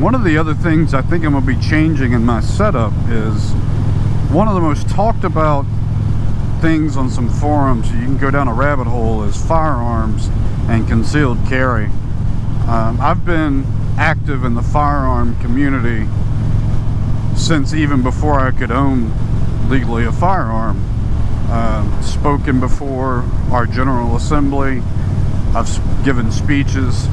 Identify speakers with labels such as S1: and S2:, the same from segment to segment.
S1: One of the other things I think I'm going to be changing in my setup is one of the most talked about things on some forums, you can go down a rabbit hole, is firearms and concealed carry. I've been active in the firearm community since even before I could own legally a firearm. Spoken before our General Assembly. I've given speeches,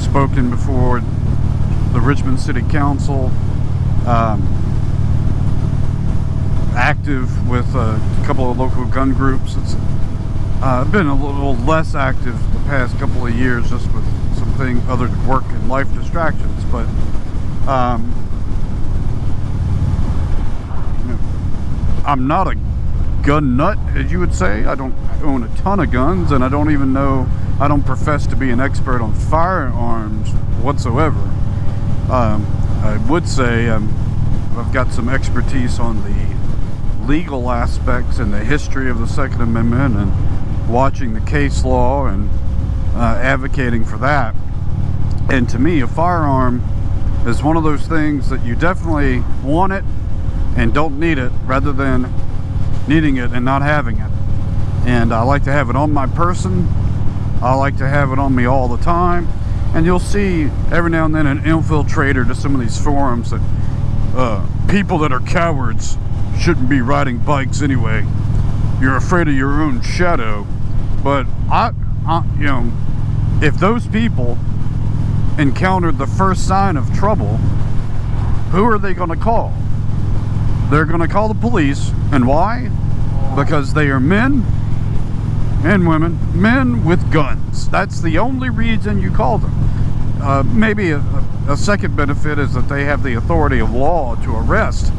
S1: spoken before the Richmond City Council, active with a couple of local gun groups. I've been a little less active the past couple of years just with something other work and life distractions, but I'm not a gun nut, as you would say. I don't own a ton of guns, and I don't profess to be an expert on firearms whatsoever. I would say I've got some expertise on the legal aspects and the history of the Second Amendment, and watching the case law and advocating for that. And to me, a firearm is one of those things that you definitely want it and don't need it, rather than needing it and not having it. And I like to have it on my person. I like to have it on me all the time. And you'll see every now and then an infiltrator to some of these forums that people that are cowards shouldn't be riding bikes anyway. You're afraid of your own shadow. But you know, if those people encountered the first sign of trouble, who are they going to call? They're going to call the police. And why? Because they are men and women, men with guns. That's the only reason you call them. Maybe a second benefit is that they have the authority of law to arrest.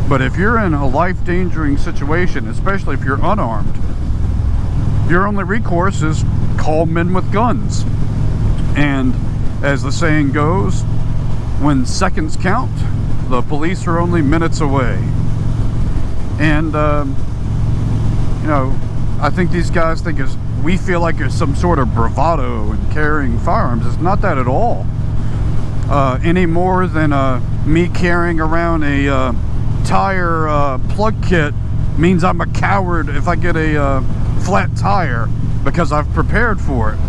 S1: But if you're in a life-endangering situation, especially if you're unarmed, your only recourse is call men with guns. And as the saying goes, when seconds count, the police are only minutes away. And you know, I think these guys think we feel like there's some sort of bravado in carrying firearms. It's not that at all. Any more than me carrying around a tire plug kit means I'm a coward if I get a flat tire, because I've prepared for it.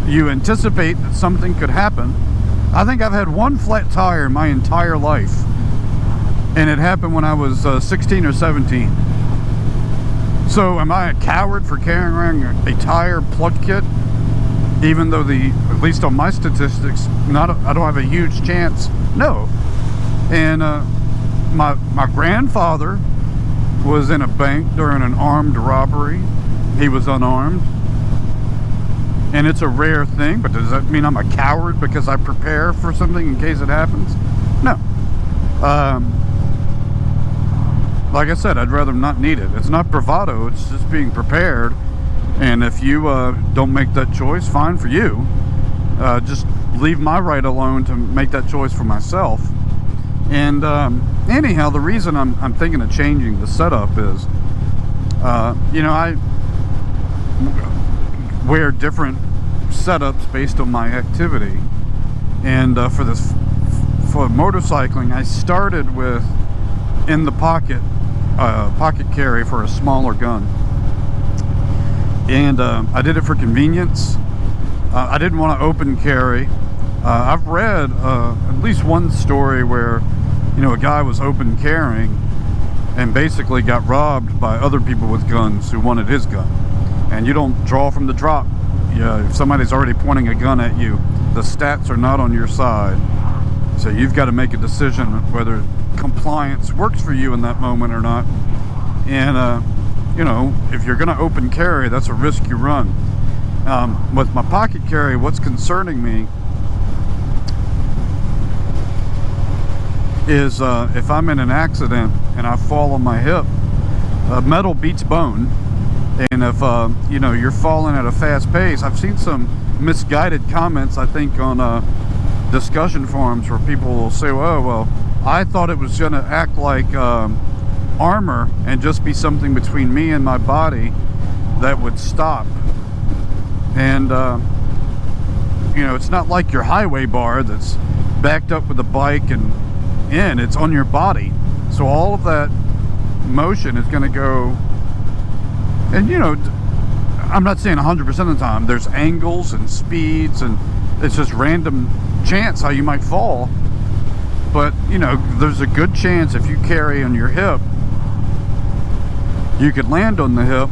S1: You anticipate that something could happen. I think I've had one flat tire my entire life, and it happened when I was 16 or 17. So am I a coward for carrying around a tire plug kit, even though at least on my statistics, I don't have a huge chance? No. And my grandfather was in a bank during an armed robbery. He was unarmed. And it's a rare thing, but does that mean I'm a coward because I prepare for something in case it happens? No. Like I said, I'd rather not need it. It's not bravado, it's just being prepared. And if you don't make that choice, fine for you. Just leave my right alone to make that choice for myself. And anyhow, the reason I'm thinking of changing the setup is, you know, I wear different setups based on my activity. And for motorcycling, I started with in the pocket carry for a smaller gun. And I did it for convenience. I didn't want to open carry. I've read at least one story where, you know, a guy was open carrying and basically got robbed by other people with guns who wanted his gun. And you don't draw from the drop. Yeah, if somebody's already pointing a gun at you, the stats are not on your side. So you've got to make a decision whether compliance works for you in that moment or not. And you know, if you're going to open carry, that's a risk you run. With my pocket carry, what's concerning me is if I'm in an accident and I fall on my hip, metal beats bone. And if you know, you're falling at a fast pace, I've seen some misguided comments, I think, on discussion forums where people will say, oh, well, I thought it was going to act like armor and just be something between me and my body that would stop. And you know, it's not like your highway bar that's backed up with the bike and it's on your body. So all of that motion is going to go, and you know, I'm not saying 100% of the time. There's angles and speeds, and it's just random chance how you might fall. But you know, there's a good chance if you carry on your hip, you could land on the hip,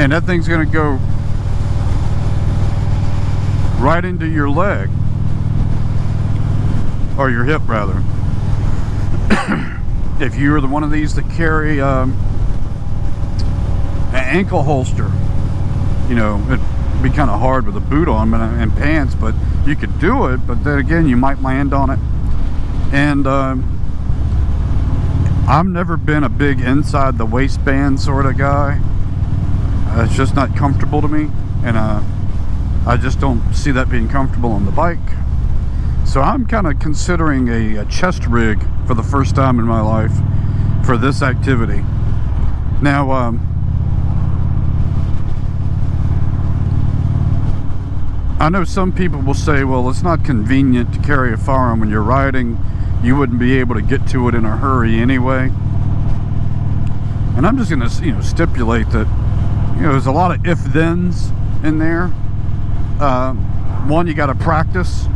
S1: and that thing's going to go right into your leg, or your hip rather. If you're the one of these that carry an ankle holster, you know, it'd be kind of hard with a boot on and pants, but you could do it. But then again, you might land on it. And I've never been a big inside the waistband sort of guy. It's just not comfortable to me, and I just don't see that being comfortable on the bike. So I'm kind of considering a chest rig for the first time in my life for this activity. Now, I know some people will say, well, it's not convenient to carry a firearm when you're riding. You wouldn't be able to get to it in a hurry anyway. And I'm just going to, you know, stipulate that, you know, there's a lot of if-thens in there. One, you got to practice.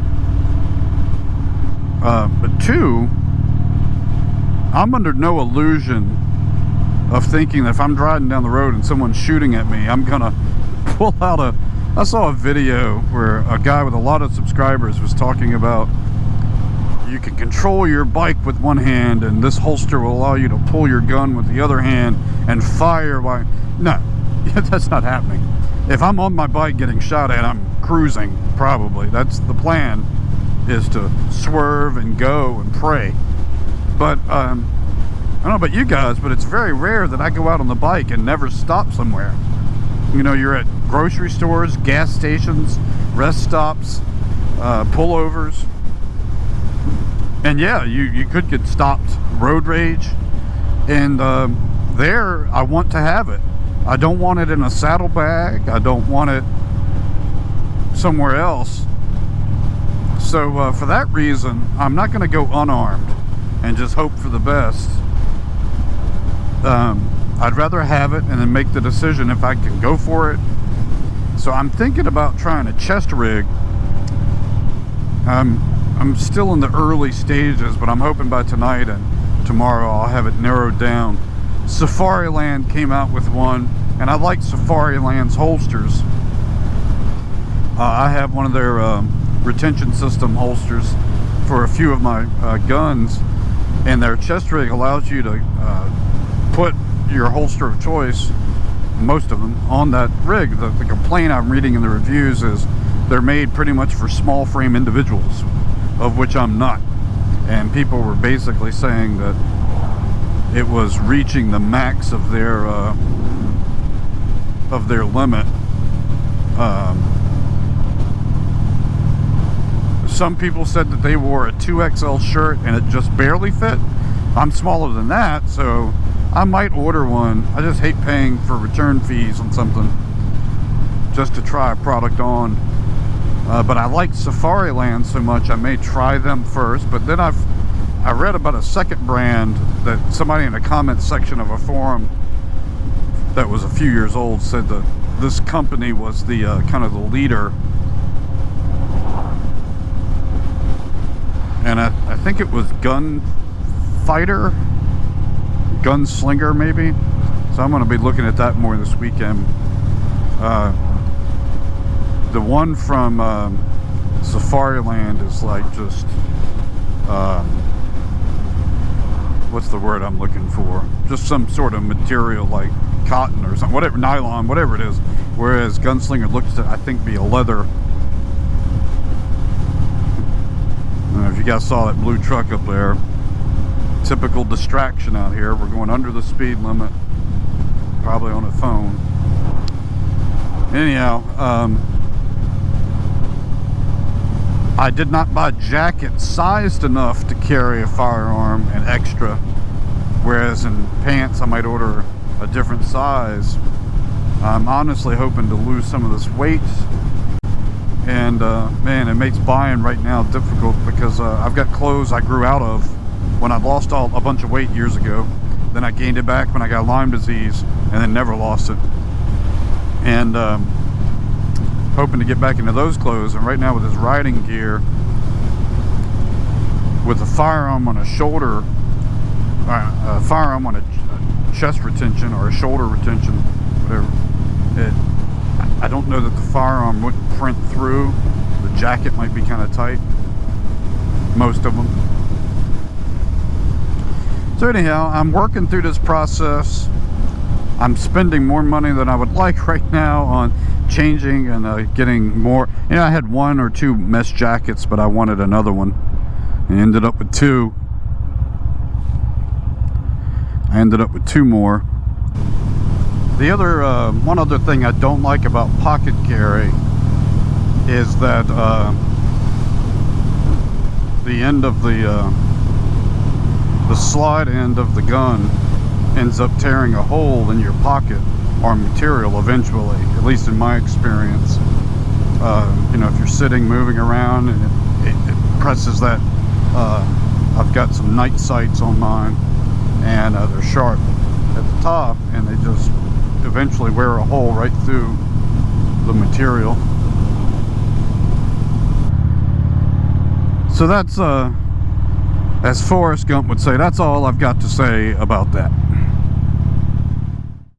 S1: But two, I'm under no illusion of thinking that if I'm driving down the road and someone's shooting at me, I'm gonna pull out I saw a video where a guy with a lot of subscribers was talking about you can control your bike with one hand, and this holster will allow you to pull your gun with the other hand and fire while... No, that's not happening. If I'm on my bike getting shot at, I'm cruising, probably. That's the plan, is to swerve and go and pray. But I don't know about you guys, but it's very rare that I go out on the bike and never stop somewhere. You know, you're at grocery stores, gas stations, rest stops, pullovers, and yeah, you could get stopped, road rage, and there I want to have it. I don't want it in a saddlebag. I don't want it somewhere else. So for that reason, I'm not going to go unarmed and just hope for the best. I'd rather have it and then make the decision if I can go for it. So I'm thinking about trying a chest rig. I'm still in the early stages, but I'm hoping by tonight and tomorrow I'll have it narrowed down. Safariland came out with one, and I like Safariland's holsters. I have one of their retention system holsters for a few of my guns, and their chest rig allows you to put your holster of choice, most of them, on that rig. The complaint I'm reading in the reviews is they're made pretty much for small frame individuals, of which I'm not. And people were basically saying that it was reaching the max of their limit. Some people said that they wore a 2XL shirt and it just barely fit. I'm smaller than that, so I might order one. I just hate paying for return fees on something just to try a product on. But I like Safariland so much, I may try them first. But then I read about a second brand that somebody in the comments section of a forum that was a few years old said that this company was the kind of the leader. And I think it was Gunfighter, Gunslinger maybe. So I'm going to be looking at that more this weekend. The one from Safariland is like just what's the word I'm looking for? Just some sort of material like cotton or something, whatever, nylon, whatever it is. Whereas Gunslinger looks to, I think, be a leather. I don't know if you guys saw that blue truck up there. Typical distraction out here. We're going under the speed limit, probably on a phone. Anyhow, I did not buy jackets sized enough to carry a firearm and extra, whereas in pants I might order a different size. I'm honestly hoping to lose some of this weight. And man, it makes buying right now difficult because I've got clothes I grew out of when I lost a bunch of weight years ago. Then I gained it back when I got Lyme disease, and then never lost it. And hoping to get back into those clothes. And right now with this riding gear, with a firearm on a shoulder, a firearm on a chest retention or a shoulder retention, whatever, I don't know that the firearm wouldn't print through. The jacket might be kind of tight, most of them. So anyhow, I'm working through this process. I'm spending more money than I would like right now on changing and getting more. You know, I had 1 or 2 mesh jackets, but I wanted another one, and ended up with 2. I ended up with 2 more. The other one other thing I don't like about pocket carry is that the end of the slide end of the gun ends up tearing a hole in your pocket or material eventually, at least in my experience. You know, if you're sitting, moving around, and it presses that. I've got some night sights on mine, and they're sharp at the top, and they just eventually wear a hole right through the material. So that's as Forrest Gump would say, that's all I've got to say about that.